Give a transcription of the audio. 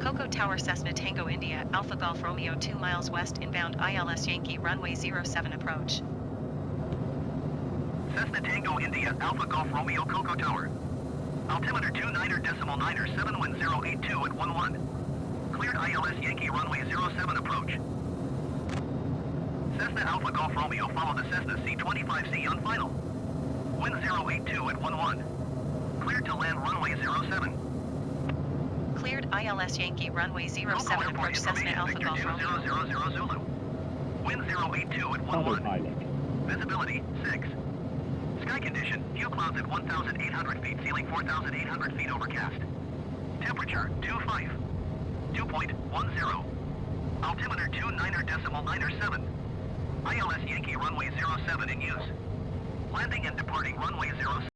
Coco Tower Cessna Tango India, Alpha Golf Romeo 2 miles west inbound ILS Yankee runway 07 approach. Cessna Tango India, Alpha Golf Romeo Coco Tower. Altimeter 29.9718082 at 11. Cleared ILS Yankee runway 07 approach. Cessna Alpha Golf Romeo, follow the Cessna C25C on final. Wind 082 at 11. Cleared to land runway 07. Cleared ILS Yankee runway 07 approach Cessna Alpha Golf Romeo. 2000 Zulu. Wind 082 at 11. Visibility 6. Sky condition, few clouds at 1,800 feet, ceiling 4,800 feet overcast. Temperature 2.10. Altimeter 29.997. ILS Yankee runway 07 in use. Landing and departing runway 07.